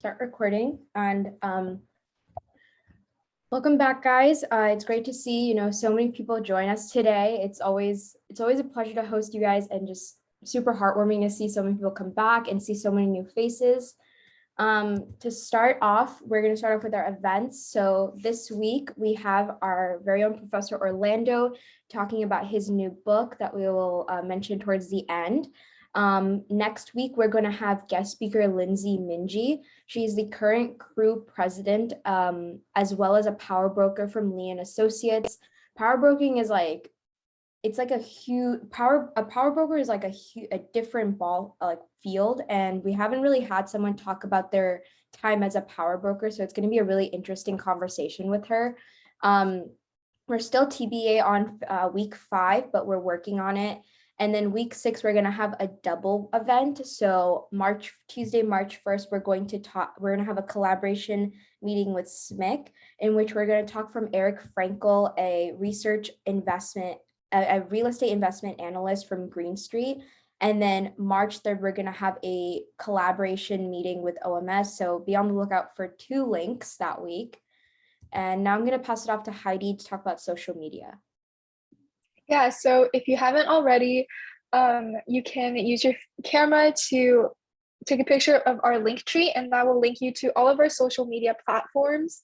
Start recording. And welcome back, guys. It's great to see so many people join us today. It's always a pleasure to host you guys, and just super heartwarming to see so many people come back and see so many new faces. To start off, we're going to start off with our events. So this week we have our very own Professor Orlando talking about his new book that we will mention towards the end. Next week, we're going to have guest speaker Lindsay Minji. She's the current Crew president, as well as a power broker from Lee and Associates. Power broking is like, it's like a power broker is like a different field, and we haven't really had someone talk about their time as a power broker. So it's going to be a really interesting conversation with her. We're still TBA on week 5, but we're working on it. And then week 6, we're going to have a double event. So Tuesday, March 1st, we're going to have a collaboration meeting with SMIC, in which we're going to talk from Eric Frankel, a real estate investment analyst from Green Street. And then March 3rd, we're going to have a collaboration meeting with OMS. So be on the lookout for 2 links that week. And now I'm going to pass it off to Heidi to talk about social media. Yeah, so if you haven't already, you can use your camera to take a picture of our link tree, and that will link you to all of our social media platforms.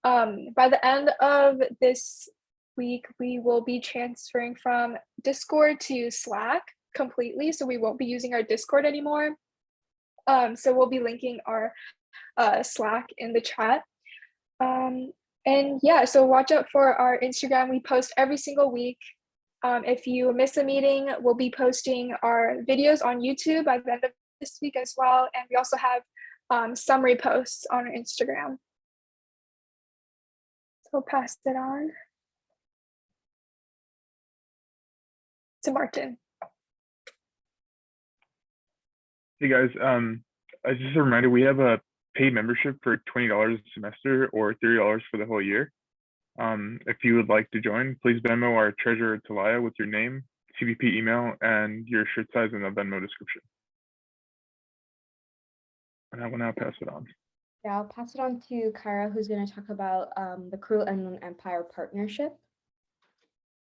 By the end of this week, we will be transferring from Discord to Slack completely, so we won't be using our Discord anymore. So we'll be linking our Slack in the chat. And yeah, so watch out for our Instagram. We post every single week. If you miss a meeting, we'll be posting our videos on YouTube by the end of this week as well. And we also have summary posts on our Instagram. So I'll pass it on to Martin. Hey guys, just a reminder, we have a paid membership for $20 a semester or $30 for the whole year. If you would like to join, please Venmo our treasurer Talia with your name, CVP email, and your shirt size in the Venmo description. And I will now pass it on. Yeah, I'll pass it on to Kyra, who's going to talk about the Crew and Empire partnership.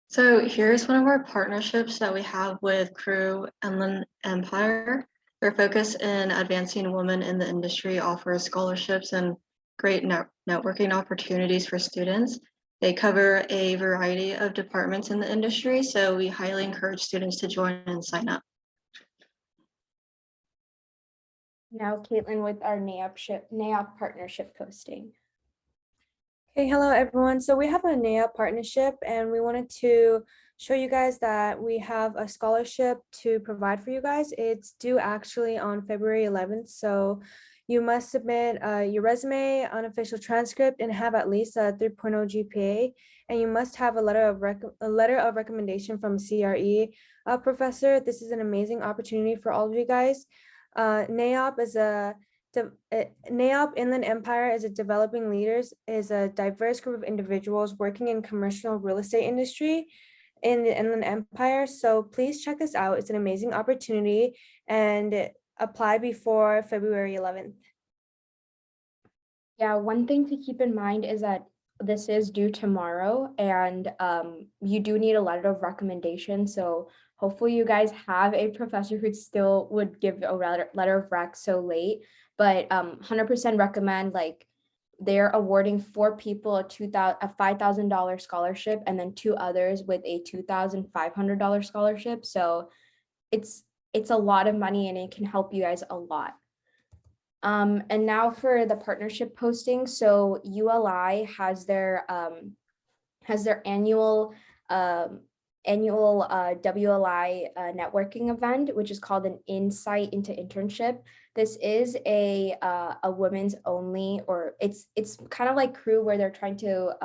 So here's one of our partnerships that we have with Crew and Empire. Their focus in advancing women in the industry offers scholarships and great networking opportunities for students. They cover a variety of departments in the industry, so we highly encourage students to join and sign up. Now, Caitlin with our NAOP partnership posting. Okay, hello everyone. So we have a NAOP partnership, and we wanted to show you guys that we have a scholarship to provide for you guys. It's due actually on February 11th. So you must submit your resume, unofficial transcript, and have at least a 3.0 GPA. And you must have a letter of recommendation from CRE professor. This is an amazing opportunity for all of you guys. NAOP Inland Empire is a diverse group of individuals working in commercial real estate industry in the Inland Empire. So please check this out. It's an amazing opportunity, and apply before February 11th. Yeah, one thing to keep in mind is that this is due tomorrow, and you do need a letter of recommendation. So hopefully you guys have a professor who still would give a letter of rec so late, but 100% recommend, like, they're awarding 4 people a $5,000 scholarship, and then 2 others with a $2,500 scholarship. So it's a lot of money, and it can help you guys a lot. And now for the partnership posting. So ULI has their annual WLI networking event, which is called an Insight into Internship. This is a women's only, or it's kind of like Crew, where they're trying to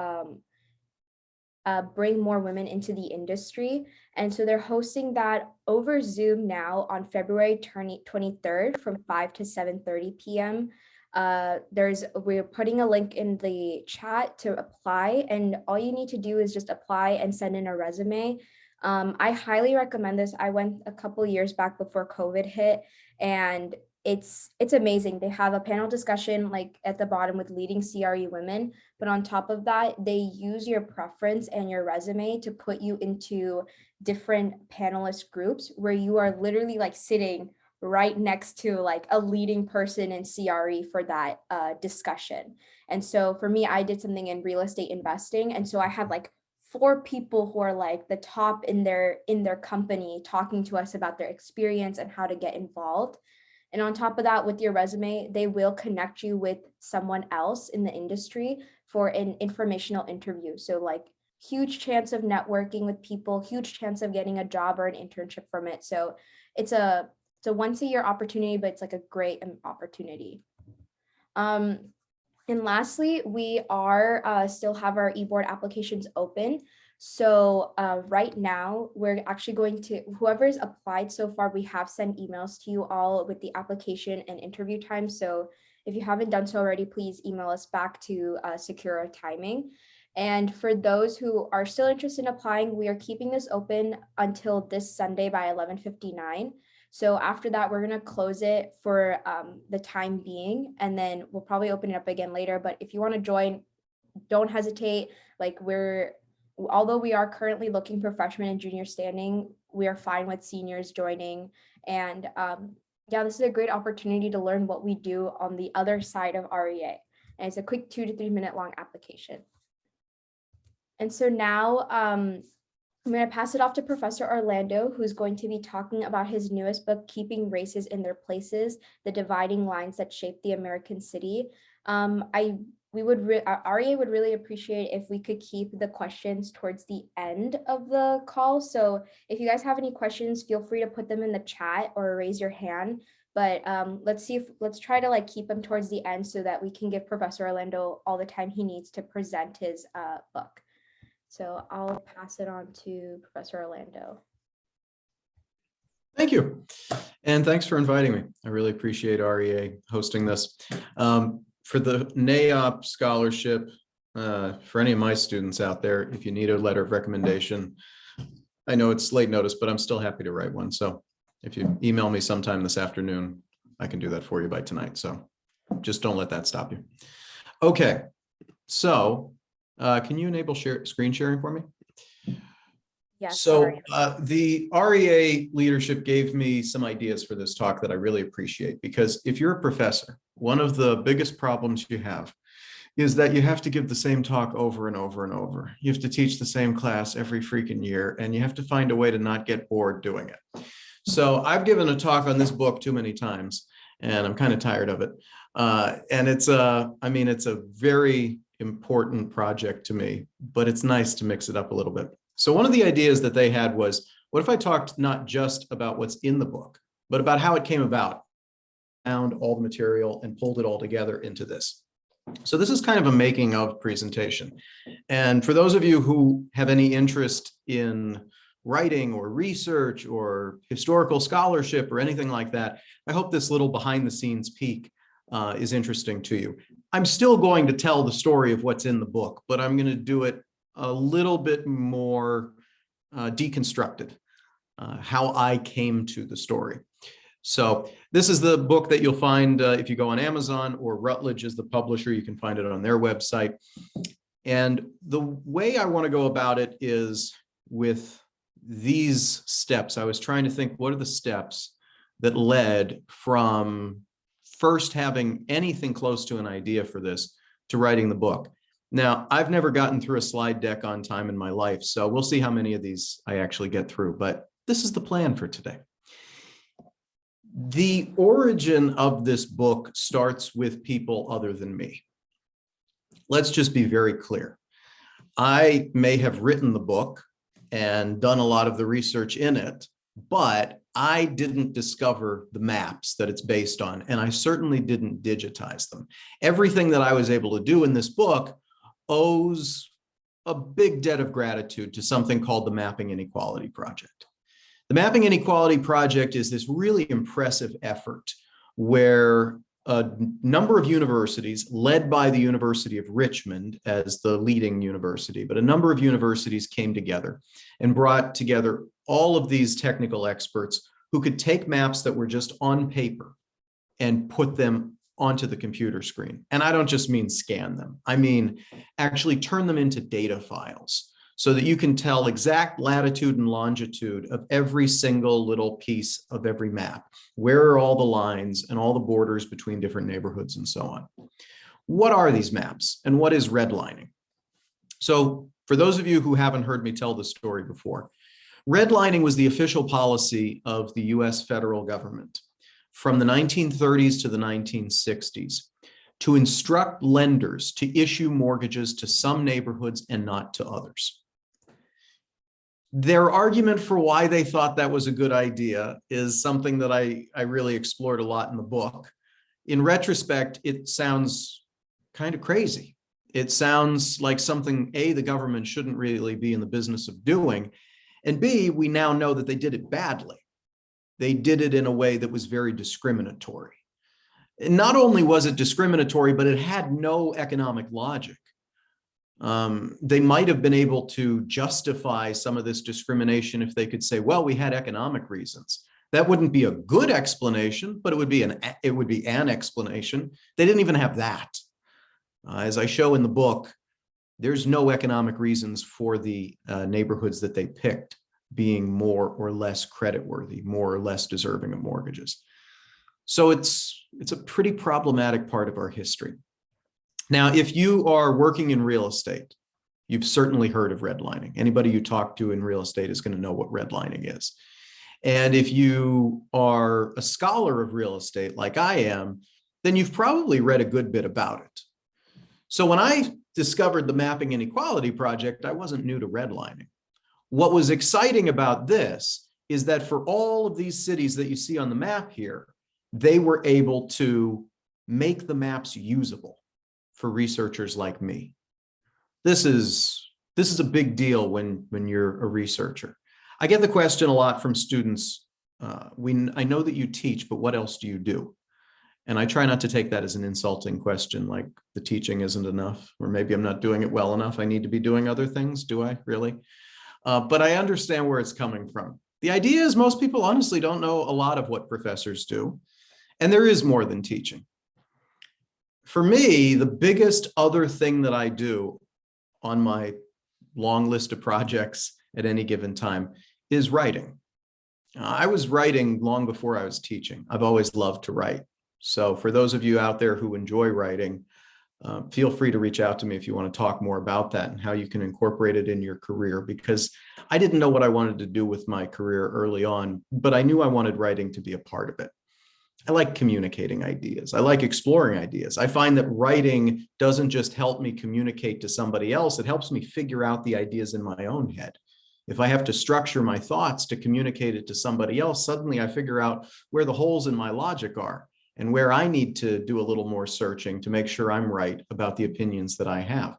bring more women into the industry. And so they're hosting that over Zoom now on February 23rd from 5 to 7:30 p.m. We're putting a link in the chat to apply, and all you need to do is just apply and send in a resume. I highly recommend this. I went a couple years back before COVID hit, and it's amazing. They have a panel discussion like at the bottom with leading CRE women, but on top of that, they use your preference and your resume to put you into different panelist groups where you are literally like sitting right next to like a leading person in CRE for that discussion. And so for me, I did something in real estate investing, and so I had like 4 people who are like the top in their company talking to us about their experience and how to get involved. And on top of that, with your resume, they will connect you with someone else in the industry for an informational interview. So like huge chance of networking with people, huge chance of getting a job or an internship from it. So it's a once a year opportunity, but it's like a great opportunity. And lastly, we are still have our eBoard applications open. So right now, we're actually going to, whoever's applied so far, we have sent emails to you all with the application and interview time. So if you haven't done so already, please email us back to secure our timing. And for those who are still interested in applying, we are keeping this open until this Sunday by 11:59. So after that, we're going to close it for the time being, and then we'll probably open it up again later. But if you want to join, don't hesitate. Like although we are currently looking for freshmen and junior standing, we are fine with seniors joining. And yeah, this is a great opportunity to learn what we do on the other side of REA. And it's a quick 2 to 3 minute long application. And so now I'm going to pass it off to Professor Orlando, who's going to be talking about his newest book, Keeping Races in Their Places, The Dividing Lines That Shape the American City. REA would really appreciate if we could keep the questions towards the end of the call. So if you guys have any questions, feel free to put them in the chat or raise your hand. But let's try to like keep them towards the end so that we can give Professor Orlando all the time he needs to present his book. So I'll pass it on to Professor Orlando. Thank you. And thanks for inviting me. I really appreciate REA hosting this. For the NAIOP scholarship, for any of my students out there, if you need a letter of recommendation, I know it's late notice, but I'm still happy to write one. So if you email me sometime this afternoon, I can do that for you by tonight. So just don't let that stop you. Okay, so can you enable screen sharing for me? Yes. So the REA leadership gave me some ideas for this talk that I really appreciate, because if you're a professor, one of the biggest problems you have is that you have to give the same talk over and over and over. You have to teach the same class every freaking year, and you have to find a way to not get bored doing it. So I've given a talk on this book too many times, and I'm kind of tired of it. And it's a very important project to me, but it's nice to mix it up a little bit. So one of the ideas that they had was, what if I talked not just about what's in the book, but about how it came about, found all the material and pulled it all together into this. So this is kind of a making of presentation. And for those of you who have any interest in writing or research or historical scholarship or anything like that, I hope this little behind the scenes peek is interesting to you. I'm still going to tell the story of what's in the book, but I'm going to do it a little bit more deconstructed, how I came to the story. So this is the book that you'll find if you go on Amazon, or Routledge is the publisher. You can find it on their website. And the way I want to go about it is with these steps. I was trying to think, what are the steps that led from first having anything close to an idea for this to writing the book. Now, I've never gotten through a slide deck on time in my life, so we'll see how many of these I actually get through, but this is the plan for today. The origin of this book starts with people other than me. Let's just be very clear. I may have written the book and done a lot of the research in it, but I didn't discover the maps that it's based on, and I certainly didn't digitize them. Everything that I was able to do in this book owes a big debt of gratitude to something called the Mapping Inequality Project. The Mapping Inequality Project is this really impressive effort where a number of universities, led by the University of Richmond as the leading university, but a number of universities came together and brought together all of these technical experts who could take maps that were just on paper and put them onto the computer screen. And I don't just mean scan them. I mean, actually turn them into data files so that you can tell exact latitude and longitude of every single little piece of every map. Where are all the lines and all the borders between different neighborhoods and so on? What are these maps and what is redlining? So for those of you who haven't heard me tell this story before, redlining was the official policy of the US federal government from the 1930s to the 1960s to instruct lenders to issue mortgages to some neighborhoods and not to others. Their argument for why they thought that was a good idea is something that I really explored a lot in the book. In retrospect, it sounds kind of crazy. It sounds like something, A, the government shouldn't really be in the business of doing, and B, we now know that they did it badly. They did it in a way that was very discriminatory. And not only was it discriminatory, but it had no economic logic. They might have been able to justify some of this discrimination if they could say, well, we had economic reasons. That wouldn't be a good explanation, but it would be an explanation. They didn't even have that. As I show in the book, there's no economic reasons for the neighborhoods that they picked being more or less creditworthy, more or less deserving of mortgages. So it's a pretty problematic part of our history. Now, if you are working in real estate, you've certainly heard of redlining. Anybody you talk to in real estate is going to know what redlining is. And if you are a scholar of real estate like I am, then you've probably read a good bit about it. So when I discovered the Mapping Inequality Project, I wasn't new to redlining. What was exciting about this is that for all of these cities that you see on the map here, they were able to make the maps usable for researchers like me. This is a big deal when you're a researcher. I get the question a lot from students, I know that you teach, but what else do you do? And I try not to take that as an insulting question, like the teaching isn't enough, or maybe I'm not doing it well enough. I need to be doing other things. Do I really? But I understand where it's coming from. The idea is most people honestly don't know a lot of what professors do. And there is more than teaching. For me, the biggest other thing that I do on my long list of projects at any given time is writing. I was writing long before I was teaching. I've always loved to write. So for those of you out there who enjoy writing, feel free to reach out to me if you want to talk more about that and how you can incorporate it in your career, because I didn't know what I wanted to do with my career early on, but I knew I wanted writing to be a part of it. I like communicating ideas. I like exploring ideas. I find that writing doesn't just help me communicate to somebody else. It helps me figure out the ideas in my own head. If I have to structure my thoughts to communicate it to somebody else, suddenly I figure out where the holes in my logic are and where I need to do a little more searching to make sure I'm right about the opinions that I have.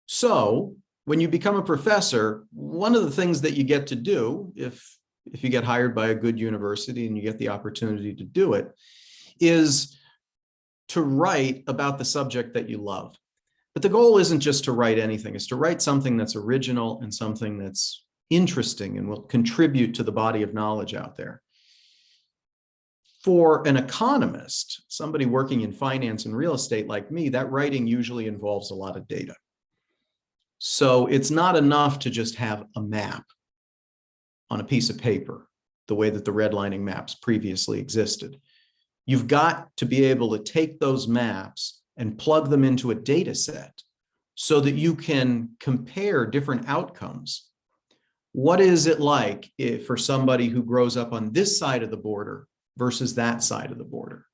So when you become a professor, one of the things that you get to do, if you get hired by a good university and you get the opportunity to do it, is to write about the subject that you love. But the goal isn't just to write anything, it's to write something that's original and something that's interesting and will contribute to the body of knowledge out there. For an economist, somebody working in finance and real estate like me, that writing usually involves a lot of data. So it's not enough to just have a map on a piece of paper, the way that the redlining maps previously existed. You've got to be able to take those maps and plug them into a data set so that you can compare different outcomes. What is it like for somebody who grows up on this side of the border versus that side of the border?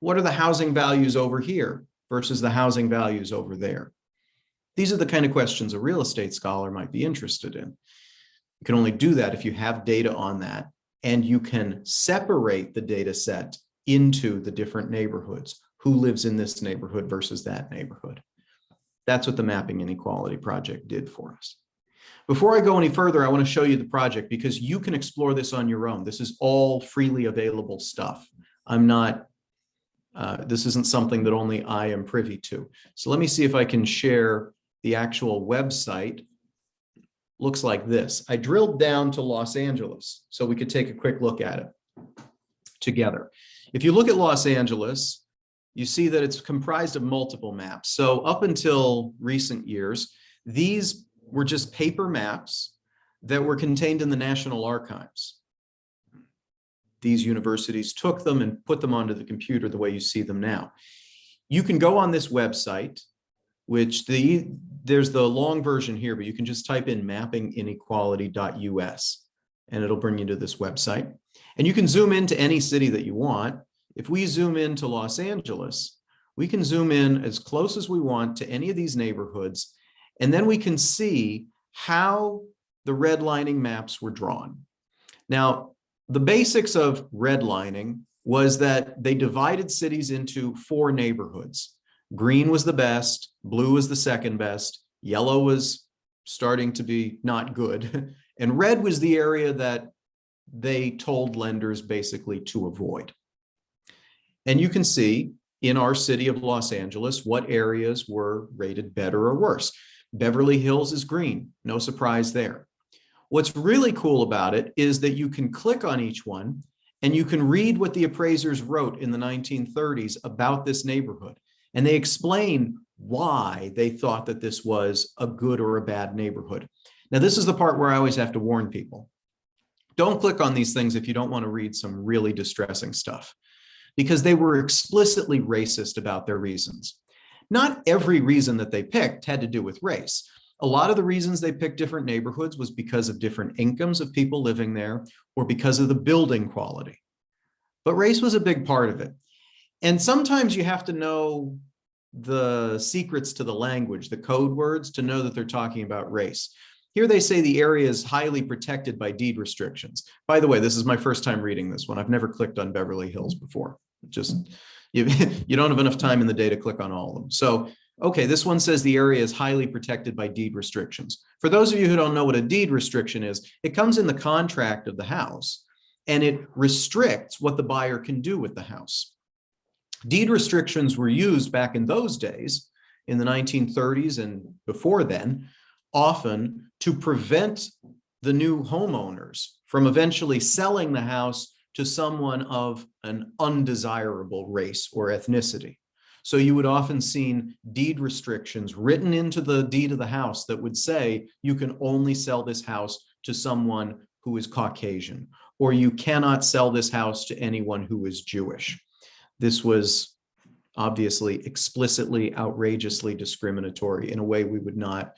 What are the housing values over here versus the housing values over there? These are the kind of questions a real estate scholar might be interested in. You can only do that if you have data on that and you can separate the data set into the different neighborhoods. Who lives in this neighborhood versus that neighborhood? That's what the Mapping Inequality Project did for us. Before I go any further, I want to show you the project because you can explore this on your own. This is all freely available stuff. This isn't something that only I am privy to. So let me see if I can share the actual website. Looks like this. I drilled down to Los Angeles so we could take a quick look at it together. If you look at Los Angeles, you see that it's comprised of multiple maps. So up until recent years, these were just paper maps that were contained in the National Archives. These universities took them and put them onto the computer the way you see them now. You can go on this website, which there's the long version here, but you can just type in mappinginequality.us and it'll bring you to this website. And you can zoom into any city that you want. If we zoom into Los Angeles, we can zoom in as close as we want to any of these neighborhoods, and then we can see how the redlining maps were drawn. Now, the basics of redlining was that they divided cities into 4 neighborhoods. Green was the best, blue was the second best, yellow was starting to be not good, and red was the area that they told lenders basically to avoid. And you can see in our city of Los Angeles what areas were rated better or worse. Beverly Hills is green, no surprise there. What's really cool about it is that you can click on each one and you can read what the appraisers wrote in the 1930s about this neighborhood. And they explain why they thought that this was a good or a bad neighborhood. Now, this is the part where I always have to warn people. Don't click on these things if you don't want to read some really distressing stuff, because they were explicitly racist about their reasons. Not every reason that they picked had to do with race. A lot of the reasons they picked different neighborhoods was because of different incomes of people living there or because of the building quality. But race was a big part of it. And sometimes you have to know the secrets to the language, the code words, to know that they're talking about race. Here they say the area is highly protected by deed restrictions. By the way, this is my first time reading this one. I've never clicked on Beverly Hills before. Just, you don't have enough time in the day to click on all of them. So, okay, this one says the area is highly protected by deed restrictions. For those of you who don't know what a deed restriction is, it comes in the contract of the house and it restricts what the buyer can do with the house. Deed restrictions were used back in those days, in the 1930s and before then, often to prevent the new homeowners from eventually selling the house to someone of an undesirable race or ethnicity. So you would often see deed restrictions written into the deed of the house that would say you can only sell this house to someone who is Caucasian, or you cannot sell this house to anyone who is Jewish. This was obviously explicitly, outrageously discriminatory in a way we would not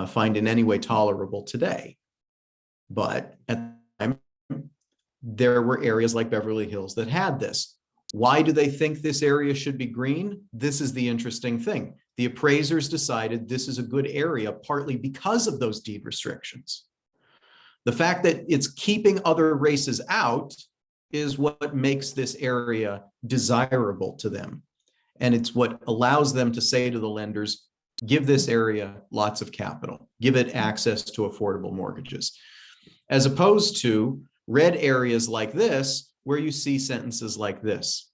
find in any way tolerable today. But at the time, there were areas like Beverly Hills that had this. Why do they think this area should be green? This is the interesting thing. The appraisers decided this is a good area partly because of those deed restrictions. The fact that it's keeping other races out is what makes this area desirable to them. And it's what allows them to say to the lenders, give this area lots of capital, give it access to affordable mortgages, as opposed to red areas like this, where you see sentences like this.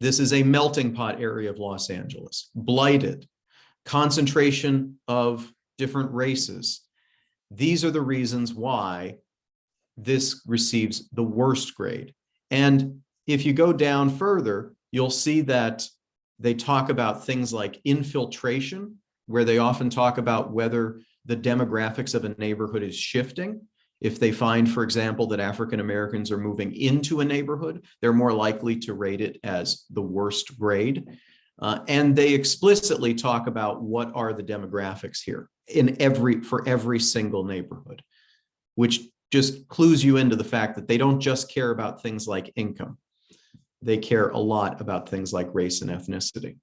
This is a melting pot area of Los Angeles, blighted, concentration of different races. These are the reasons why this receives the worst grade. And if you go down further, you'll see that they talk about things like infiltration, where they often talk about whether the demographics of a neighborhood is shifting. If they find, for example, that African Americans are moving into a neighborhood, they're more likely to rate it as the worst grade. And they explicitly talk about what are the demographics here for every single neighborhood, which just clues you into the fact that they don't just care about things like income. They care a lot about things like race and ethnicity.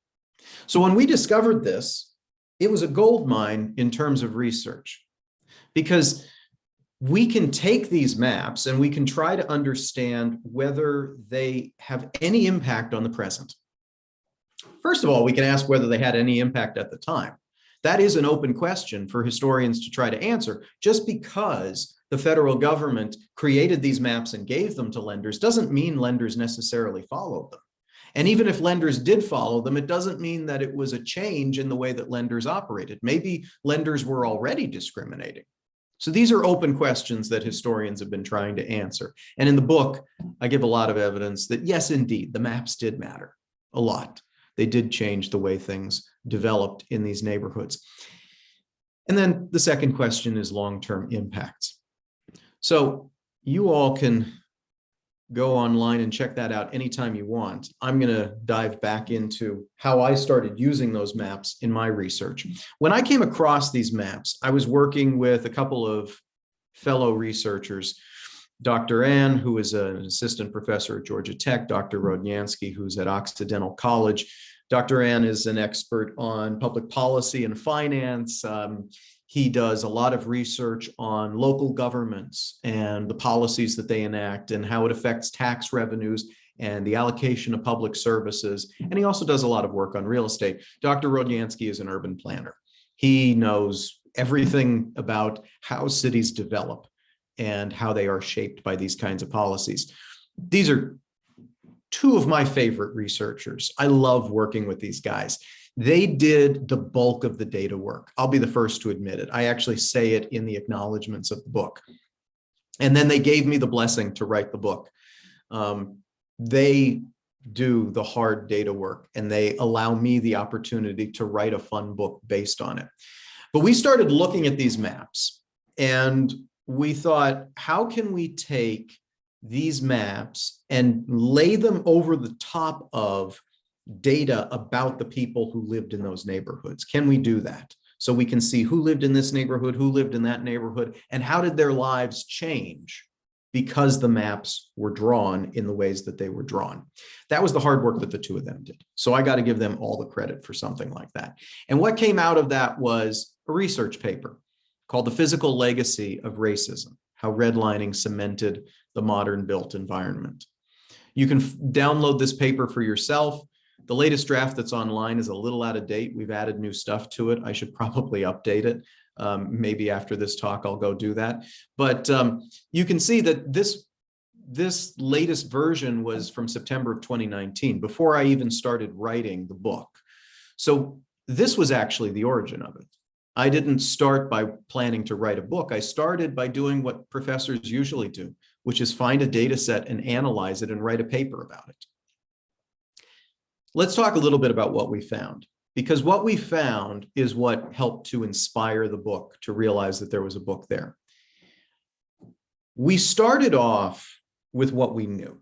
So when we discovered this, it was a gold mine in terms of research, because we can take these maps and we can try to understand whether they have any impact on the present. First of all, we can ask whether they had any impact at the time. That is an open question for historians to try to answer. Just because the federal government created these maps and gave them to lenders doesn't mean lenders necessarily followed them. And even if lenders did follow them, it doesn't mean that it was a change in the way that lenders operated. Maybe lenders were already discriminating. So these are open questions that historians have been trying to answer. And in the book, I give a lot of evidence that yes, indeed, the maps did matter a lot. They did change the way things developed in these neighborhoods. And then the second question is long-term impacts. So you all can go online and check that out anytime you want. I'm going to dive back into how I started using those maps in my research. When I came across these maps, I was working with a couple of fellow researchers, Dr. Ann, who is an assistant professor at Georgia Tech, Dr. Rodnyansky, who's at Occidental College. Dr. Ann is an expert on public policy and finance. He does a lot of research on local governments and the policies that they enact and how it affects tax revenues and the allocation of public services. And he also does a lot of work on real estate. Dr. Rodnyansky is an urban planner. He knows everything about how cities develop and how they are shaped by these kinds of policies. These are two of my favorite researchers. I love working with these guys. They did the bulk of the data work. I'll be the first to admit it. I actually say it in the acknowledgments of the book. And then they gave me the blessing to write the book. They do the hard data work and they allow me the opportunity to write a fun book based on it. But we started looking at these maps and we thought, how can we take these maps and lay them over the top of data about the people who lived in those neighborhoods? Can we do that? So we can see who lived in this neighborhood, who lived in that neighborhood, and how did their lives change because the maps were drawn in the ways that they were drawn. That was the hard work that the two of them did. So I got to give them all the credit for something like that. And what came out of that was a research paper called The Physical Legacy of Racism: How Redlining Cemented the Modern Built Environment. You can download this paper for yourself. The latest draft that's online is a little out of date. We've added new stuff to it. I should probably update it. Maybe after this talk, I'll go do that. But you can see that this latest version was from September of 2019, before I even started writing the book. So this was actually the origin of it. I didn't start by planning to write a book. I started by doing what professors usually do, which is find a data set and analyze it and write a paper about it. Let's talk a little bit about what we found, because what we found is what helped to inspire the book, to realize that there was a book there. We started off with what we knew.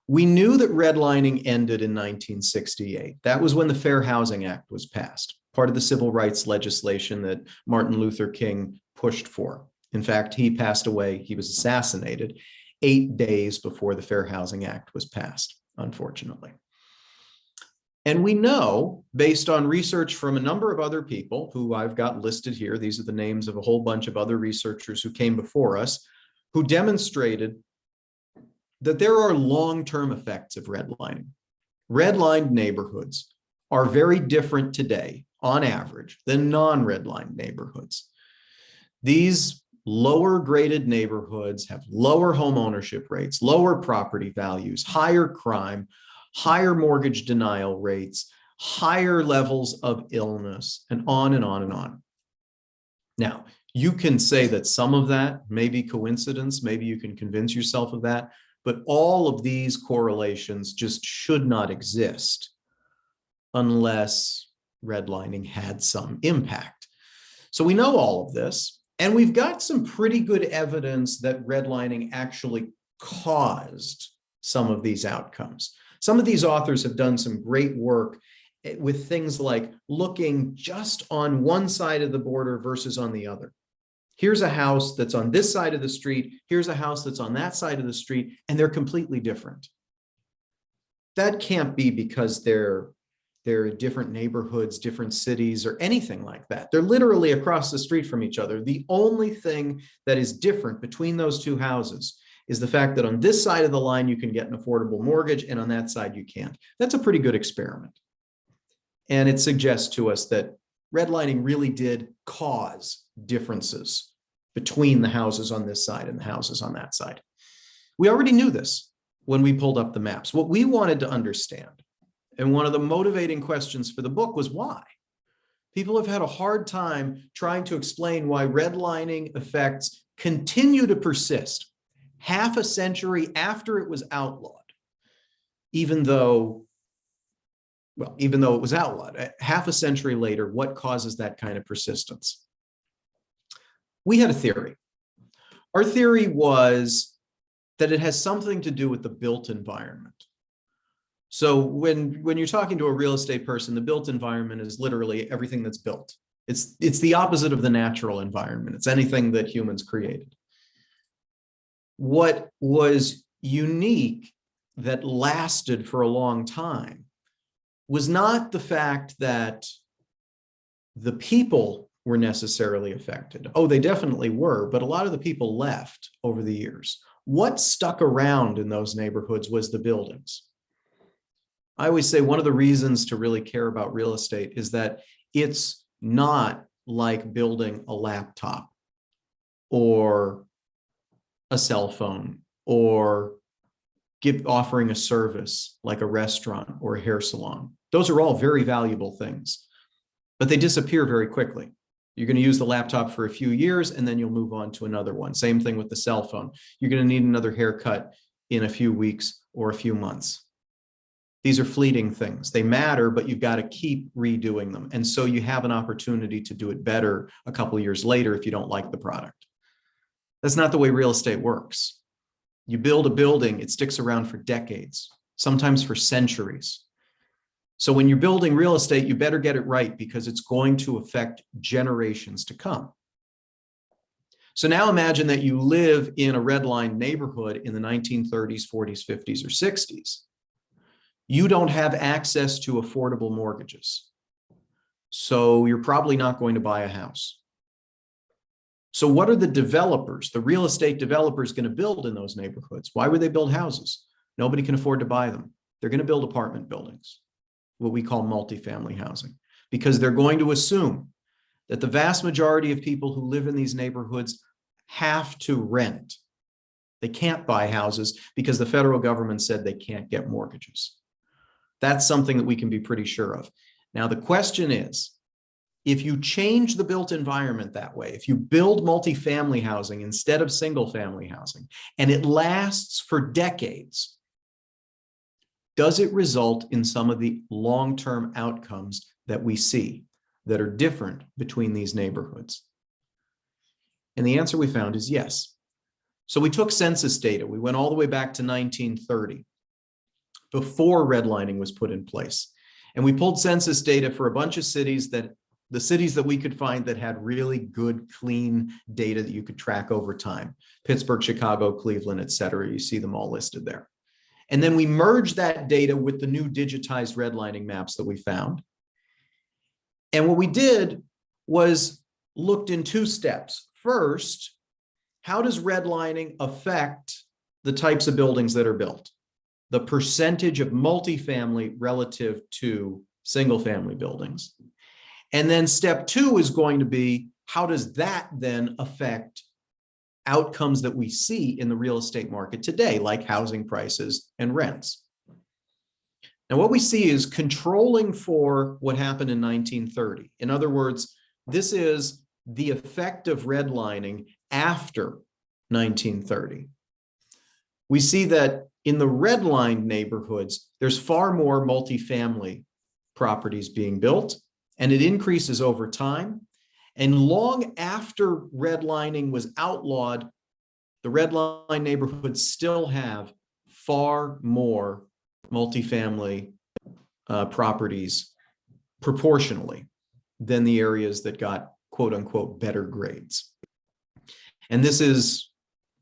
We knew that redlining ended in 1968. That was when the Fair Housing Act was passed, part of the civil rights legislation that Martin Luther King pushed for. In fact, he passed away, he was assassinated 8 days before the Fair Housing Act was passed, unfortunately. And we know, based on research from a number of other people who I've got listed here, these are the names of a whole bunch of other researchers who came before us, who demonstrated that there are long-term effects of redlining. Redlined neighborhoods are very different today, on average, than non-redlined neighborhoods. These lower graded neighborhoods have lower home ownership rates, lower property values, higher crime, higher mortgage denial rates, higher levels of illness, and on and on and on. Now, you can say that some of that may be coincidence, maybe you can convince yourself of that, but all of these correlations just should not exist unless redlining had some impact. So we know all of this, and we've got some pretty good evidence that redlining actually caused some of these outcomes. Some of these authors have done some great work with things like looking just on one side of the border versus on the other. Here's a house that's on this side of the street. Here's a house that's on that side of the street, and they're completely different. That can't be because they're different neighborhoods, different cities, or anything like that. They're literally across the street from each other. The only thing that is different between those two houses is the fact that on this side of the line, you can get an affordable mortgage, and on that side, you can't. That's a pretty good experiment. And it suggests to us that redlining really did cause differences between the houses on this side and the houses on that side. We already knew this when we pulled up the maps. What we wanted to understand, and one of the motivating questions for the book, was why? People have had a hard time trying to explain why redlining effects continue to persist half a century after it was outlawed, even though it was outlawed. Half a century later, what causes that kind of persistence? We had a theory. Our theory was that it has something to do with the built environment. So when you're talking to a real estate person, the built environment is literally everything that's built. It's the opposite of the natural environment. It's anything that humans created. What was unique that lasted for a long time was not the fact that the people were necessarily affected. Oh, they definitely were, but a lot of the people left over the years. What stuck around in those neighborhoods was the buildings. I always say one of the reasons to really care about real estate is that it's not like building a laptop or a cell phone or offering a service like a restaurant or a hair salon. Those are all very valuable things, but they disappear very quickly. You're going to use the laptop for a few years and then you'll move on to another one. Same thing with the cell phone. You're going to need another haircut in a few weeks or a few months. These are fleeting things. They matter, but you've got to keep redoing them. And so you have an opportunity to do it better a couple of years later if you don't like the product. That's not the way real estate works. You build a building, it sticks around for decades, sometimes for centuries. So when you're building real estate, you better get it right because it's going to affect generations to come. So now imagine that you live in a redlined neighborhood in the 1930s, 40s, 50s, or 60s. You don't have access to affordable mortgages. So you're probably not going to buy a house. So what are the developers, the real estate developers, going to build in those neighborhoods? Why would they build houses? Nobody can afford to buy them. They're going to build apartment buildings, what we call multifamily housing, because they're going to assume that the vast majority of people who live in these neighborhoods have to rent. They can't buy houses because the federal government said they can't get mortgages. That's something that we can be pretty sure of. Now, the question is, if you change the built environment that way, if you build multifamily housing instead of single family housing, and it lasts for decades, does it result in some of the long-term outcomes that we see that are different between these neighborhoods? And the answer we found is yes. So we took census data. We went all the way back to 1930, before redlining was put in place. And we pulled census data for a bunch of cities the cities that we could find that had really good, clean data that you could track over time. Pittsburgh, Chicago, Cleveland, et cetera. You see them all listed there. And then we merged that data with the new digitized redlining maps that we found. And what we did was looked in two steps. First, how does redlining affect the types of buildings that are built? The percentage of multifamily relative to single family buildings. And then step two is going to be, how does that then affect outcomes that we see in the real estate market today, like housing prices and rents? Now, what we see is controlling for what happened in 1930. In other words, this is the effect of redlining after 1930. We see that in the redlined neighborhoods, there's far more multifamily properties being built, and it increases over time. And long after redlining was outlawed, the redline neighborhoods still have far more multifamily properties proportionally than the areas that got quote unquote better grades. And this is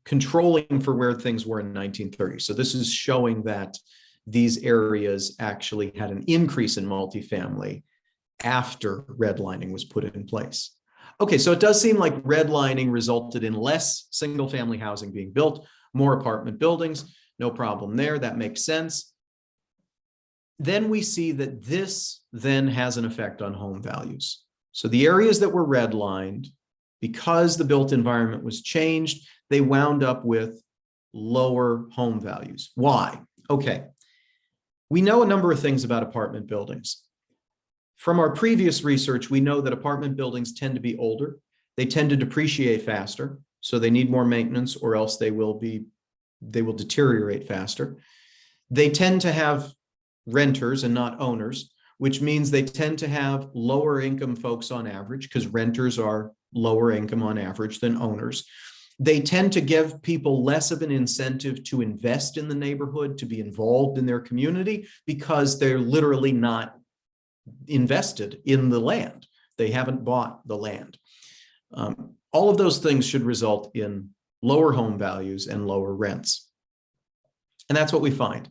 controlling for where things were in 1930. So this is showing that these areas actually had an increase in multifamily after redlining was put in place. Okay, so it does seem like redlining resulted in less single family housing being built, more apartment buildings, no problem there, that makes sense. Then we see that this then has an effect on home values. So the areas that were redlined, because the built environment was changed, they wound up with lower home values. Why? Okay, we know a number of things about apartment buildings. From our previous research, we know that apartment buildings tend to be older. They tend to depreciate faster, so they need more maintenance, or else they will deteriorate faster. They tend to have renters and not owners, which means they tend to have lower income folks on average, because renters are lower income on average than owners. They tend to give people less of an incentive to invest in the neighborhood, to be involved in their community, because they're literally not invested in the land. They haven't bought the land. All of those things should result in lower home values and lower rents. And that's what we find.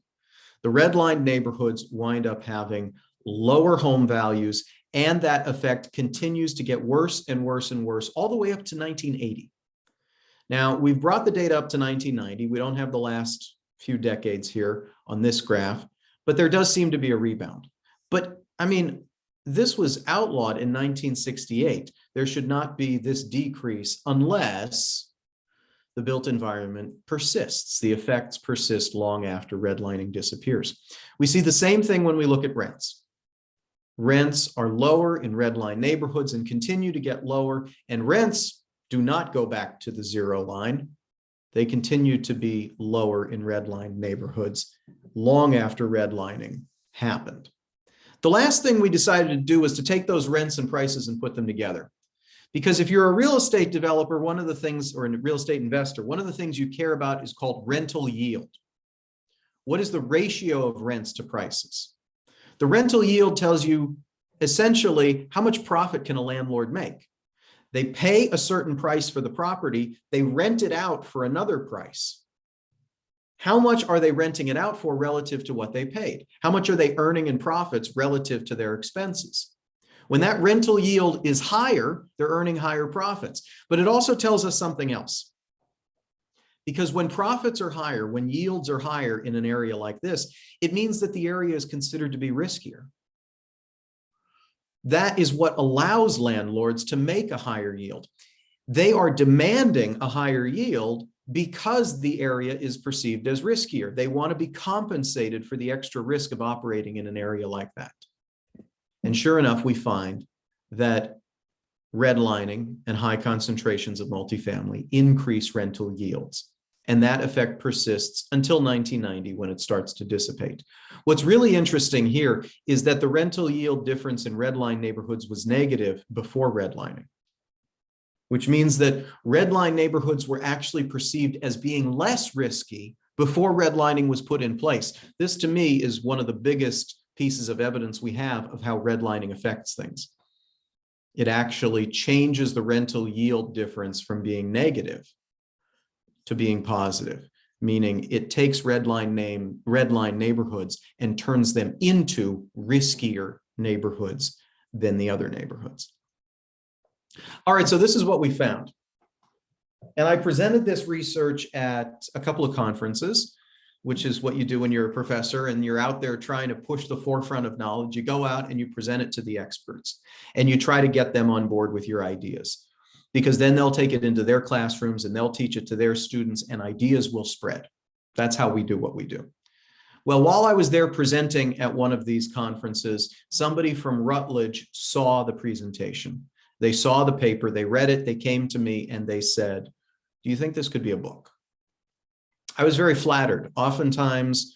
The redlined neighborhoods wind up having lower home values, and that effect continues to get worse and worse and worse all the way up to 1980. Now, we've brought the data up to 1990. We don't have the last few decades here on this graph, but there does seem to be a rebound. But I mean, this was outlawed in 1968. There should not be this decrease unless the built environment persists. The effects persist long after redlining disappears. We see the same thing when we look at rents. Rents are lower in redline neighborhoods and continue to get lower, and rents do not go back to the zero line. They continue to be lower in redline neighborhoods long after redlining happened. The last thing we decided to do was to take those rents and prices and put them together. Because if you're a real estate developer, one of the things, or a real estate investor, one of the things you care about is called rental yield. What is the ratio of rents to prices? The rental yield tells you essentially how much profit can a landlord make. They pay a certain price for the property, they rent it out for another price. How much are they renting it out for relative to what they paid? How much are they earning in profits relative to their expenses? When that rental yield is higher, they're earning higher profits. But it also tells us something else. Because when profits are higher, when yields are higher in an area like this, it means that the area is considered to be riskier. That is what allows landlords to make a higher yield. They are demanding a higher yield because the area is perceived as riskier. They want to be compensated for the extra risk of operating in an area like that. And sure enough, we find that redlining and high concentrations of multifamily increase rental yields. And that effect persists until 1990 when it starts to dissipate. What's really interesting here is that the rental yield difference in redline neighborhoods was negative before redlining, which means that redline neighborhoods were actually perceived as being less risky before redlining was put in place. This to me is one of the biggest pieces of evidence we have of how redlining affects things. It actually changes the rental yield difference from being negative to being positive, meaning it takes redline neighborhoods and turns them into riskier neighborhoods than the other neighborhoods. All right, so this is what we found. And I presented this research at a couple of conferences, which is what you do when you're a professor and you're out there trying to push the forefront of knowledge. You go out and you present it to the experts and you try to get them on board with your ideas, because then they'll take it into their classrooms and they'll teach it to their students and ideas will spread. That's how we do what we do. Well, while I was there presenting at one of these conferences, somebody from Rutledge saw the presentation. They saw the paper, they read it, they came to me and they said, "Do you think this could be a book?" I was very flattered. Oftentimes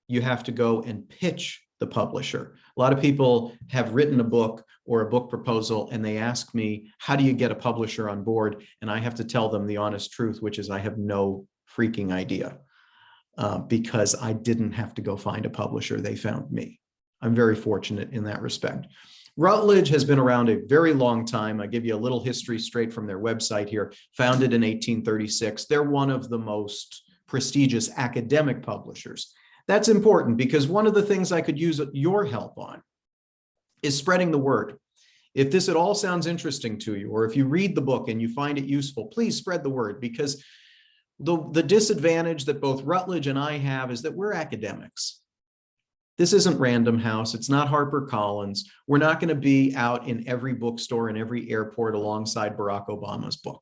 you have to go and pitch the publisher. A lot of people have written a book or a book proposal and they ask me, how do you get a publisher on board? And I have to tell them the honest truth, which is I have no freaking idea, because I didn't have to go find a publisher. They found me. I'm very fortunate in that respect. Rutledge has been around a very long time. I give you a little history straight from their website here. Founded in 1836. They're one of the most prestigious academic publishers. That's important because one of the things I could use your help on is spreading the word. If this at all sounds interesting to you, or if you read the book and you find it useful, please spread the word, because the disadvantage that both Rutledge and I have is that we're academics. This isn't Random House. It's not HarperCollins. We're not going to be out in every bookstore and every airport alongside Barack Obama's book.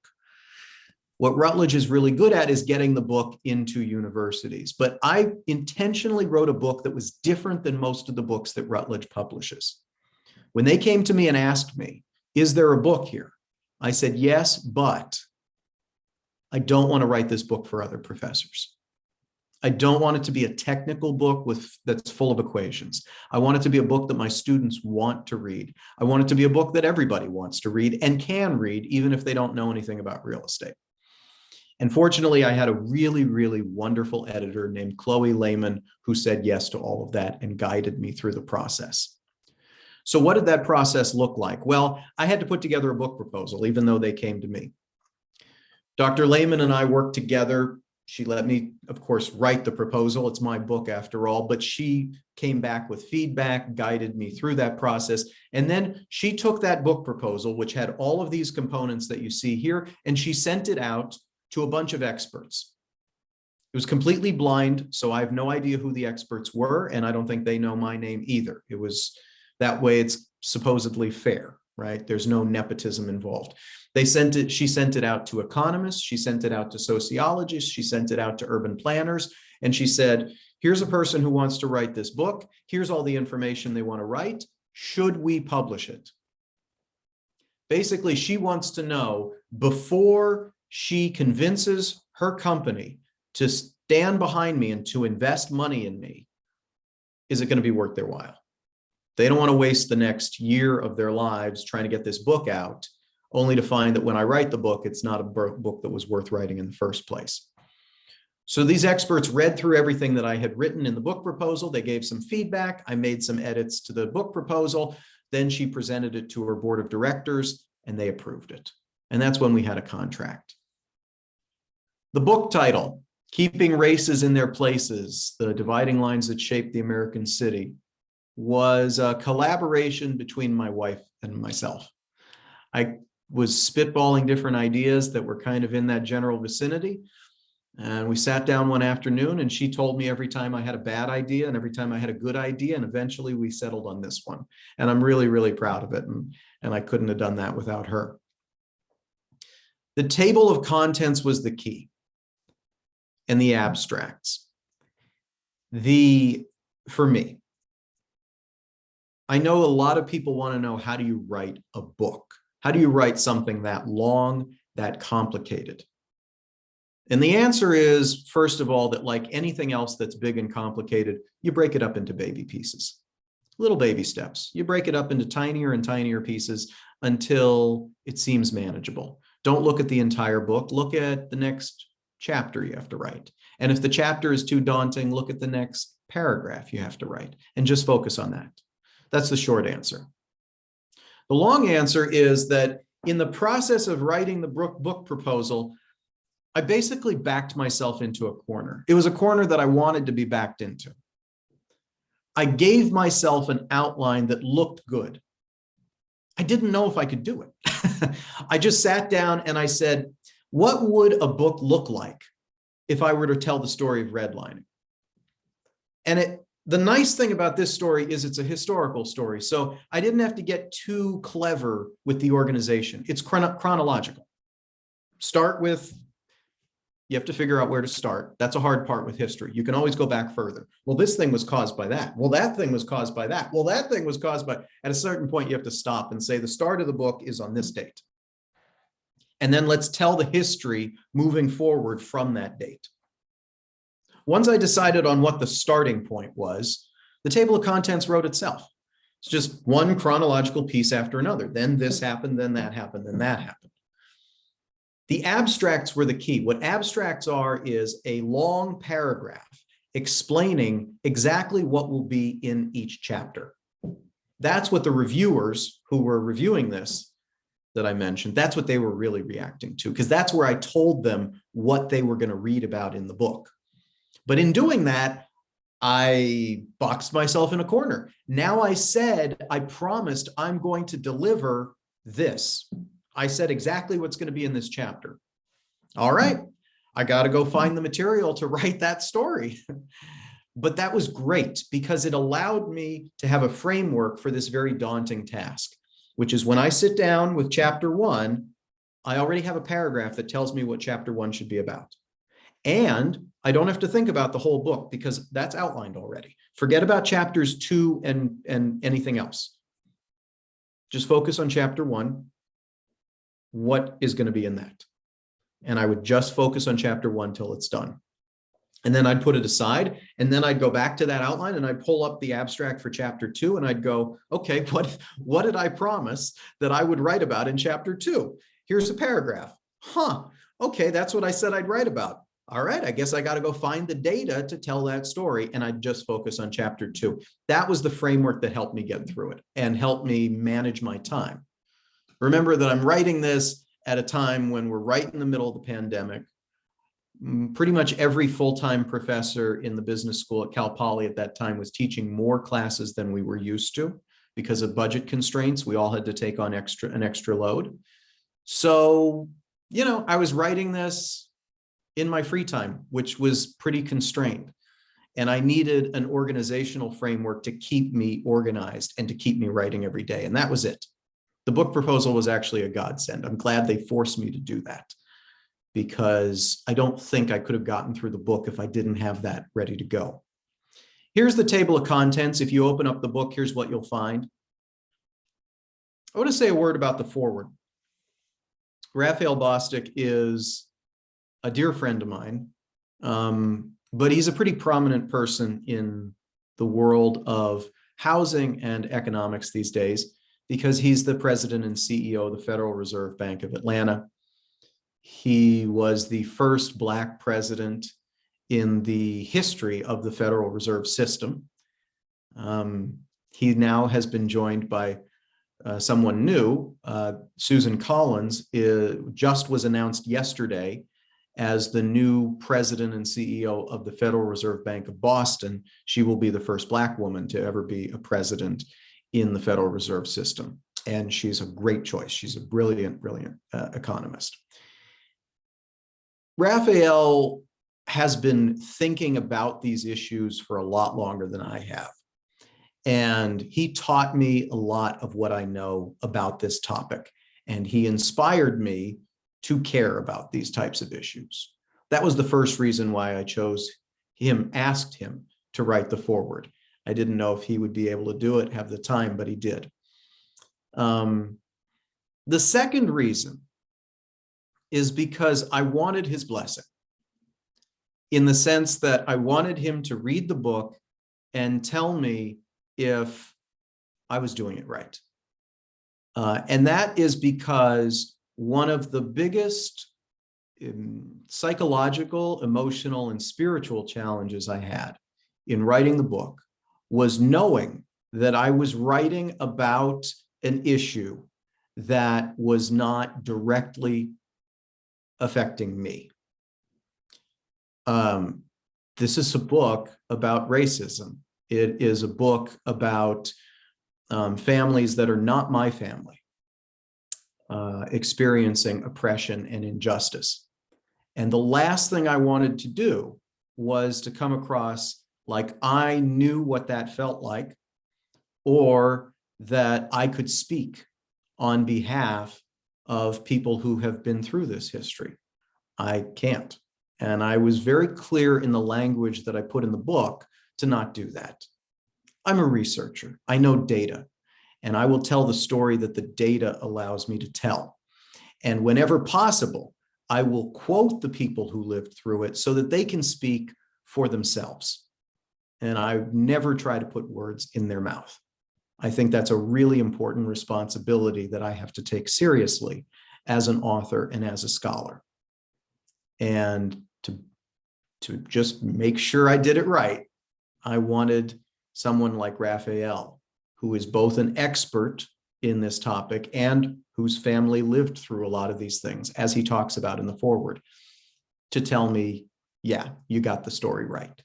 What Rutledge is really good at is getting the book into universities. But I intentionally wrote a book that was different than most of the books that Rutledge publishes, When they came to me and asked me, is there a book here? I said, yes, but I don't want to write this book for other professors. I don't want it to be a technical book that's full of equations. I want it to be a book that my students want to read. I want it to be a book that everybody wants to read and can read, even if they don't know anything about real estate. And fortunately, I had a really, really wonderful editor named Chloe Lehman who said yes to all of that and guided me through the process. So what did that process look like? Well, I had to put together a book proposal, even though they came to me. Dr. Lehman and I worked together. She let me, of course, write the proposal. It's my book after all, but she came back with feedback, guided me through that process. And then she took that book proposal, which had all of these components that you see here, and she sent it out to a bunch of experts. It was completely blind, so I have no idea who the experts were, and I don't think they know my name either. It was that way, it's supposedly fair, right? There's no nepotism involved. She sent it out to economists, she sent it out to sociologists, she sent it out to urban planners, and she said, here's a person who wants to write this book, here's all the information they want to write, should we publish it? Basically, she wants to know before she convinces her company to stand behind me and to invest money in me, is it going to be worth their while? They don't want to waste the next year of their lives trying to get this book out, only to find that when I write the book, it's not a book that was worth writing in the first place. So these experts read through everything that I had written in the book proposal. They gave some feedback. I made some edits to the book proposal. Then she presented it to her board of directors and they approved it. And that's when we had a contract. The book title, Keeping Races in Their Places, the Dividing Lines That Shape the American City, was a collaboration between my wife and myself. I was spitballing different ideas that were kind of in that general vicinity. And we sat down one afternoon and she told me every time I had a bad idea and every time I had a good idea. And eventually we settled on this one. And I'm really, really proud of it. And I couldn't have done that without her. The table of contents was the key. And the abstracts. For me, I know a lot of people want to know, how do you write a book? How do you write something that long, that complicated? And the answer is, first of all, that like anything else that's big and complicated, you break it up into baby pieces, little baby steps. You break it up into tinier and tinier pieces until it seems manageable. Don't look at the entire book. Look at the next chapter you have to write. And if the chapter is too daunting, look at the next paragraph you have to write and just focus on that. That's the short answer. The long answer is that in the process of writing the book proposal, I basically backed myself into a corner. It was a corner that I wanted to be backed into. I gave myself an outline that looked good. I didn't know if I could do it. I just sat down and I said, what would a book look like if I were to tell the story of redlining? And the nice thing about this story is it's a historical story. So I didn't have to get too clever with the organization. It's chronological. Start with, you have to figure out where to start. That's a hard part with history. You can always go back further. Well, this thing was caused by that. Well, that thing was caused by that. Well, that thing was caused by, at a certain point, you have to stop and say the start of the book is on this date. And then let's tell the history moving forward from that date. Once I decided on what the starting point was, the table of contents wrote itself. It's just one chronological piece after another. Then this happened, then that happened, then that happened. The abstracts were the key. What abstracts are is a long paragraph explaining exactly what will be in each chapter. That's what the reviewers who were reviewing this that I mentioned, that's what they were really reacting to, because that's where I told them what they were going to read about in the book. But in doing that, I boxed myself in a corner. Now I promised I'm going to deliver this. I said exactly what's going to be in this chapter. All right, I got to go find the material to write that story. But that was great because it allowed me to have a framework for this very daunting task, which is when I sit down with chapter 1, I already have a paragraph that tells me what chapter 1 should be about. And I don't have to think about the whole book because that's outlined already. Forget about chapters 2 and anything else. just focus on chapter 1. What is going to be in that? And I would just focus on chapter 1 till it's done. And then I'd put it aside, and then I'd go back to that outline and I'd pull up the abstract for chapter 2, and I'd go, okay, what did I promise that I would write about in chapter 2? Here's a paragraph. Okay, that's what I said I'd write about. All right, I guess I got to go find the data to tell that story, and I'd just focus on chapter 2. That was the framework that helped me get through it and helped me manage my time. Remember that I'm writing this at a time when we're right in the middle of the pandemic. Pretty much every full-time professor in the business school at Cal Poly at that time was teaching more classes than we were used to because of budget constraints. We all had to take on an extra load. So, you know, I was writing this in my free time, which was pretty constrained. And I needed an organizational framework to keep me organized and to keep me writing every day. And that was it. The book proposal was actually a godsend. I'm glad they forced me to do that, because I don't think I could have gotten through the book if I didn't have that ready to go. Here's the table of contents. If you open up the book, here's what you'll find. I want to say a word about the foreword. Raphael Bostic is a dear friend of mine, but he's a pretty prominent person in the world of housing and economics these days, because he's the president and CEO of the Federal Reserve Bank of Atlanta. He was the first Black president in the history of the Federal Reserve System. He now has been joined by someone new. Susan Collins just was announced yesterday as the new president and CEO of the Federal Reserve Bank of Boston. She will be the first Black woman to ever be a president in the Federal Reserve System. And she's a great choice. She's a brilliant, brilliant economist. Raphael has been thinking about these issues for a lot longer than I have. And he taught me a lot of what I know about this topic. And he inspired me to care about these types of issues. That was the first reason why I asked him to write the foreword. I didn't know if he would be able to do it, have the time, but he did. The second reason is because I wanted his blessing, in the sense that I wanted him to read the book and tell me if I was doing it right. And that is because one of the biggest psychological, emotional, and spiritual challenges I had in writing the book was knowing that I was writing about an issue that was not directly affecting me. This is a book about racism. It is a book about families that are not my family, experiencing oppression and injustice. And the last thing I wanted to do was to come across like I knew what that felt like, or that I could speak on behalf of people who have been through this history. I can't. And I was very clear in the language that I put in the book to not do that. I'm a researcher. I know data, and I will tell the story that the data allows me to tell. And whenever possible, I will quote the people who lived through it so that they can speak for themselves. And I never try to put words in their mouth. I think that's a really important responsibility that I have to take seriously as an author and as a scholar. And to just make sure I did it right, I wanted someone like Raphael, who is both an expert in this topic and whose family lived through a lot of these things, as he talks about in the foreword, to tell me, yeah, you got the story right.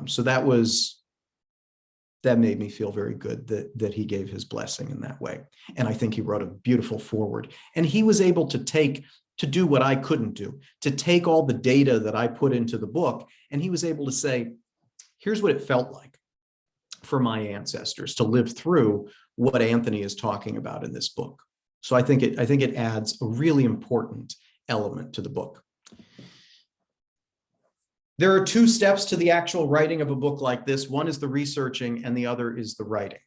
So that made me feel very good that he gave his blessing in that way. And I think he wrote a beautiful foreword. And he was able to do what I couldn't do, to take all the data that I put into the book, and he was able to say, here's what it felt like for my ancestors to live through what Anthony is talking about in this book. So I think it adds a really important element to the book. There are two steps to the actual writing of a book like this. One is the researching and the other is the writing.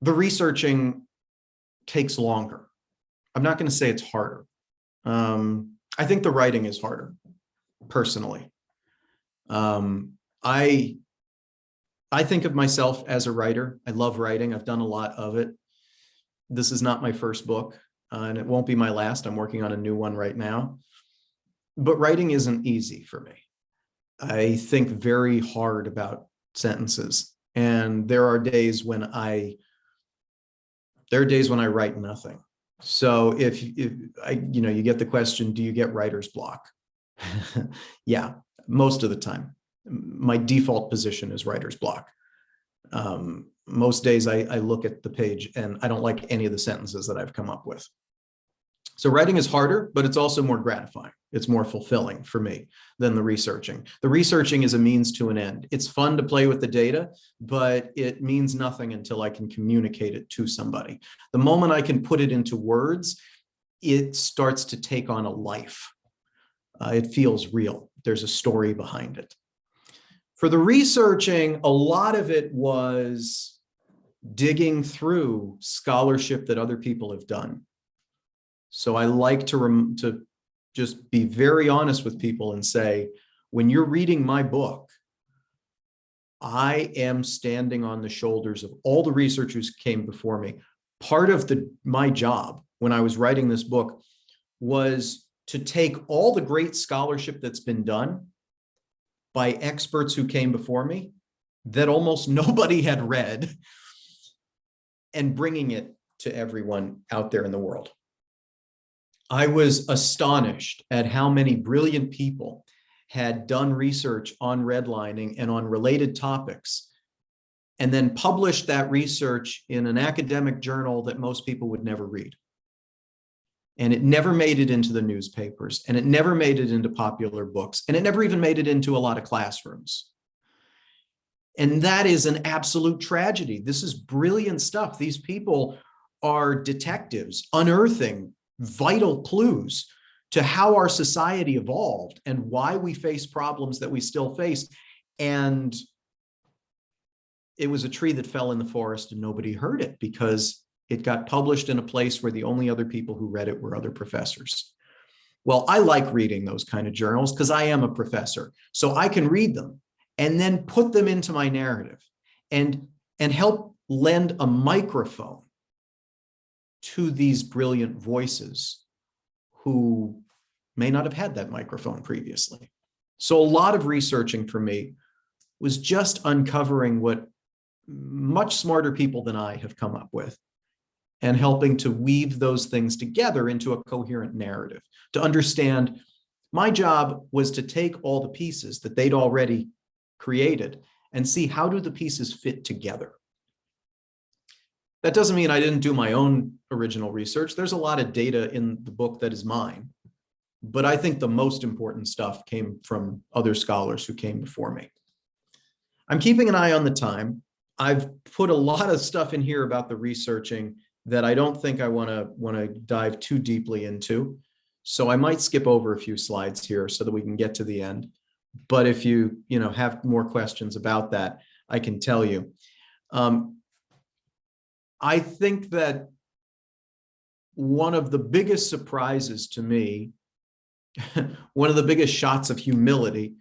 The researching takes longer. I'm not going to say it's harder. I think the writing is harder, personally. I think of myself as a writer. I love writing. I've done a lot of it. This is not my first book, and it won't be my last. I'm working on a new one right now. But writing isn't easy for me. I think very hard about sentences, and there are days when I write nothing. So if you get the question, do you get writer's block? Yeah, most of the time. My default position is writer's block. Most days I look at the page and I don't like any of the sentences that I've come up with. So writing is harder, but it's also more gratifying. It's more fulfilling for me than the researching. The researching is a means to an end. It's fun to play with the data, but it means nothing until I can communicate it to somebody. The moment I can put it into words, it starts to take on a life. It feels real. There's a story behind it. For the researching, a lot of it was digging through scholarship that other people have done. So I like to just be very honest with people and say, when you're reading my book, I am standing on the shoulders of all the researchers who came before me. Part of my job when I was writing this book was to take all the great scholarship that's been done by experts who came before me that almost nobody had read and bringing it to everyone out there in the world. I was astonished at how many brilliant people had done research on redlining and on related topics, and then published that research in an academic journal that most people would never read. And it never made it into the newspapers, and it never made it into popular books, and it never even made it into a lot of classrooms. And that is an absolute tragedy. This is brilliant stuff. These people are detectives unearthing vital clues to how our society evolved and why we face problems that we still face. And it was a tree that fell in the forest and nobody heard it because it got published in a place where the only other people who read it were other professors. Well, I like reading those kind of journals because I am a professor. So I can read them and then put them into my narrative and help lend a microphone to these brilliant voices who may not have had that microphone previously. So a lot of researching for me was just uncovering what much smarter people than I have come up with and helping to weave those things together into a coherent narrative. To understand, my job was to take all the pieces that they'd already created and see how do the pieces fit together. That doesn't mean I didn't do my own original research. There's a lot of data in the book that is mine, but I think the most important stuff came from other scholars who came before me. I'm keeping an eye on the time. I've put a lot of stuff in here about the researching that I don't think I want to dive too deeply into. So I might skip over a few slides here so that we can get to the end. But if you have more questions about that, I can tell you. I think that one of the biggest surprises to me, one of the biggest shots of humility,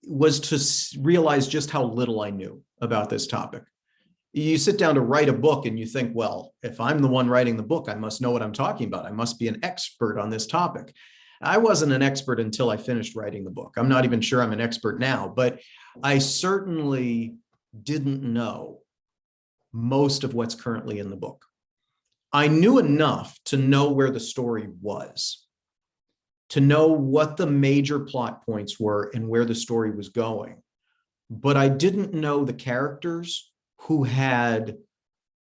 was to realize just how little I knew about this topic. You sit down to write a book and you think, well, if I'm the one writing the book, I must know what I'm talking about. I must be an expert on this topic. I wasn't an expert until I finished writing the book. I'm not even sure I'm an expert now, but I certainly didn't know most of what's currently in the book. I knew enough to know where the story was, to know what the major plot points were and where the story was going. But I didn't know the characters who had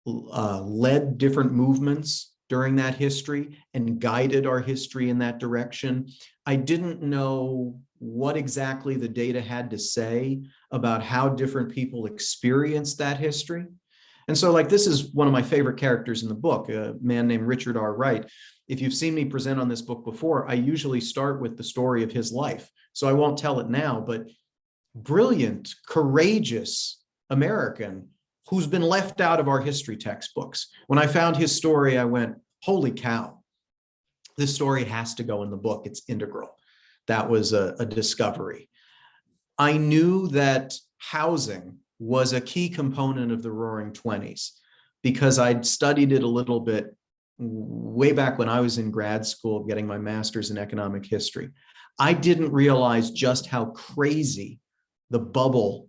led different movements during that history and guided our history in that direction. I didn't know what exactly the data had to say about how different people experienced that history. And so, like, this is one of my favorite characters in the book, a man named Richard R. Wright. If you've seen me present on this book before, I usually start with the story of his life. So I won't tell it now, but brilliant, courageous American who's been left out of our history textbooks. When I found his story, I went, holy cow, this story has to go in the book. It's integral. That was a discovery. I knew that housing was a key component of the Roaring Twenties because I'd studied it a little bit way back when I was in grad school getting my master's in economic history. I didn't realize just how crazy the bubble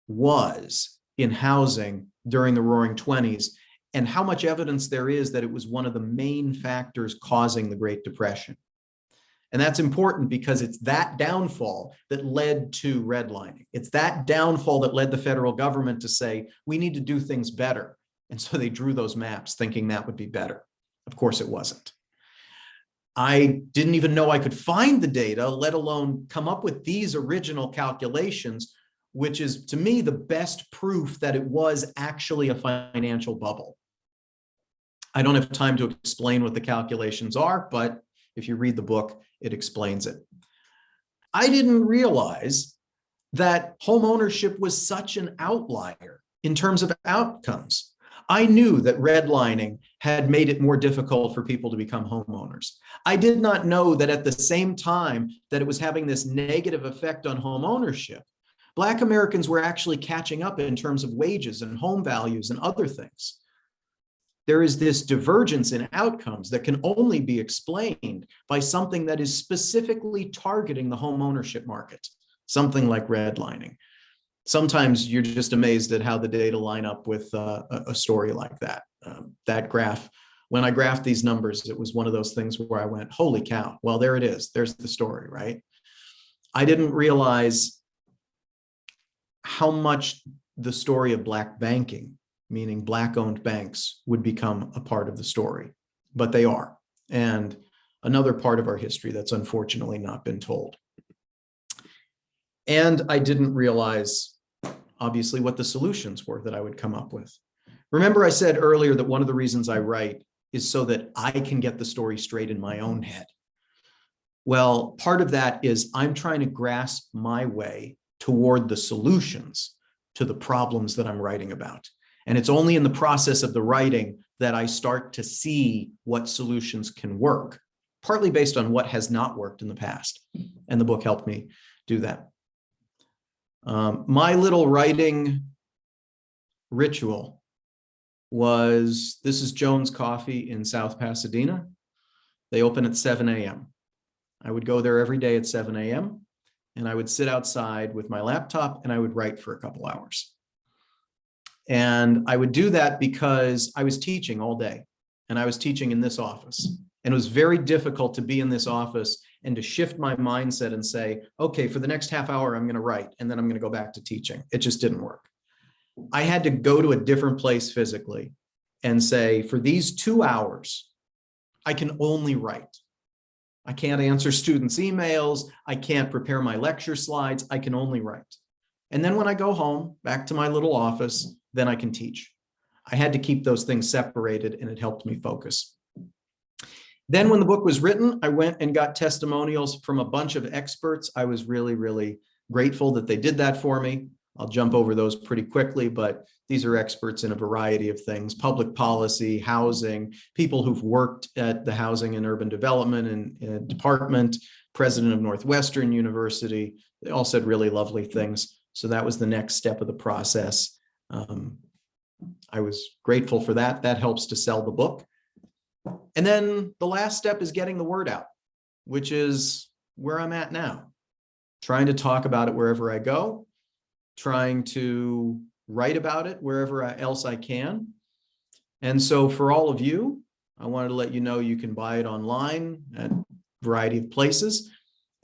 was in housing during the Roaring Twenties and how much evidence there is that it was one of the main factors causing the Great Depression. And that's important because it's that downfall that led to redlining. It's that downfall that led the federal government to say, we need to do things better. And so they drew those maps thinking that would be better. Of course it wasn't. I didn't even know I could find the data, let alone come up with these original calculations, which is to me the best proof that it was actually a financial bubble. I don't have time to explain what the calculations are, but if you read the book, it explains it. I didn't realize that home ownership was such an outlier in terms of outcomes. I knew that redlining had made it more difficult for people to become homeowners. I did not know that at the same time that it was having this negative effect on home ownership, Black Americans were actually catching up in terms of wages and home values and other things. There is this divergence in outcomes that can only be explained by something that is specifically targeting the home ownership market, something like redlining. Sometimes you're just amazed at how the data line up with a story like that. That graph, when I graphed these numbers, it was one of those things where I went, holy cow, well, there it is. There's the story, right? I didn't realize how much the story of Black banking, meaning Black-owned banks, would become a part of the story, but they are. And another part of our history that's unfortunately not been told. And I didn't realize, obviously, what the solutions were that I would come up with. Remember, I said earlier that one of the reasons I write is so that I can get the story straight in my own head. Well, part of that is I'm trying to grasp my way toward the solutions to the problems that I'm writing about. And it's only in the process of the writing that I start to see what solutions can work, partly based on what has not worked in the past. And the book helped me do that. My little writing ritual was, this is Jones Coffee in South Pasadena. They open at 7 a.m. I would go there every day at 7 a.m. and I would sit outside with my laptop and I would write for a couple hours. And I would do that because I was teaching all day and I was teaching in this office. And it was very difficult to be in this office and to shift my mindset and say, okay, for the next half hour, I'm going to write and then I'm going to go back to teaching. It just didn't work. I had to go to a different place physically and say, for these 2 hours, I can only write. I can't answer students' emails. I can't prepare my lecture slides. I can only write. And then when I go home, back to my little office, then I can teach. I had to keep those things separated and it helped me focus. Then when the book was written, I went and got testimonials from a bunch of experts. I was really, really grateful that they did that for me. I'll jump over those pretty quickly, but these are experts in a variety of things: public policy, housing, people who've worked at the Housing and Urban Development and Department, president of Northwestern University. They all said really lovely things. So that was the next step of the process. I was grateful for that. That helps to sell the book. And then the last step is getting the word out, which is where I'm at now, trying to talk about it wherever I go, trying to write about it wherever else I can. And so for all of you, I wanted to let you know you can buy it online at a variety of places.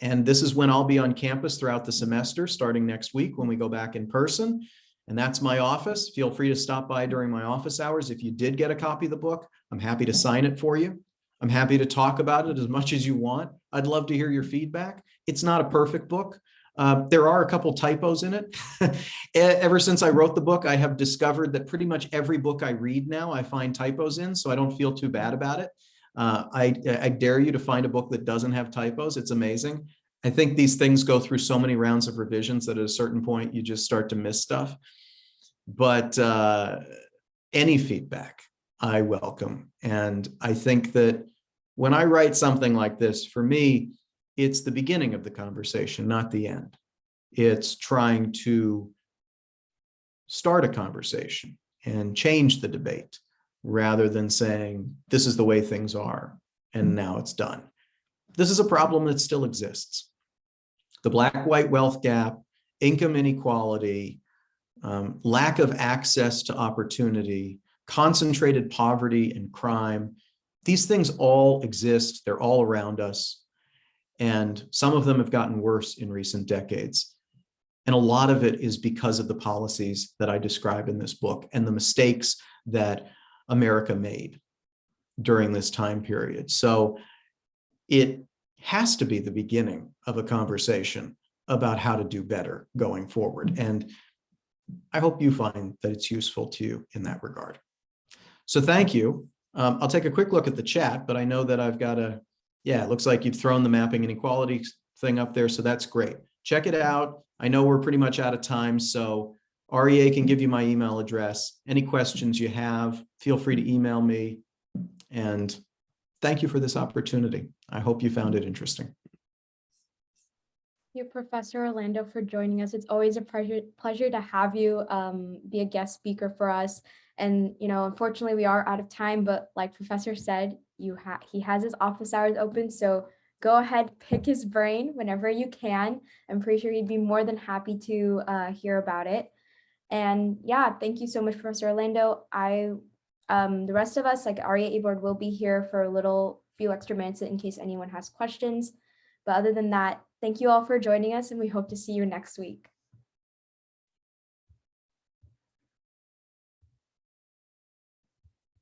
And this is when I'll be on campus throughout the semester, starting next week when we go back in person. And that's my office. Feel free to stop by during my office hours. If you did get a copy of the book, I'm happy to sign it for you. I'm happy to talk about it as much as you want. I'd love to hear your feedback. It's not a perfect book. There are a couple typos in it. Ever since I wrote the book, I have discovered that pretty much every book I read now, I find typos in, so I don't feel too bad about it. I dare you to find a book that doesn't have typos. It's amazing. I think these things go through so many rounds of revisions that at a certain point, you just start to miss stuff. but any feedback I welcome. And I think that when I write something like this, for me, it's the beginning of the conversation, not the end. It's trying to start a conversation and change the debate rather than saying, this is the way things are, and now it's done. This is a problem that still exists. The black-white wealth gap, income inequality, lack of access to opportunity, concentrated poverty and crime, these things all exist. They're all around us. And some of them have gotten worse in recent decades. And a lot of it is because of the policies that I describe in this book and the mistakes that America made during this time period. So it has to be the beginning of a conversation about how to do better going forward. And I hope you find that it's useful to you in that regard. So thank you. I'll take a quick look at the chat, but I know that I've got a, yeah, it looks like you've thrown the mapping inequality thing up there. So that's great. Check it out. I know we're pretty much out of time, so REA can give you my email address. Any questions you have, feel free to email me. And thank you for this opportunity. I hope you found it interesting. Thank you, Professor Orlando, for joining us. It's always a pleasure to have you be a guest speaker for us. And, you know, unfortunately, we are out of time, but like Professor said, he has his office hours open. So go ahead, pick his brain whenever you can. I'm pretty sure he'd be more than happy to hear about it. And yeah, thank you so much, Professor Orlando. The rest of us, like REA board, will be here for a few extra minutes in case anyone has questions. But other than that, thank you all for joining us, and we hope to see you next week.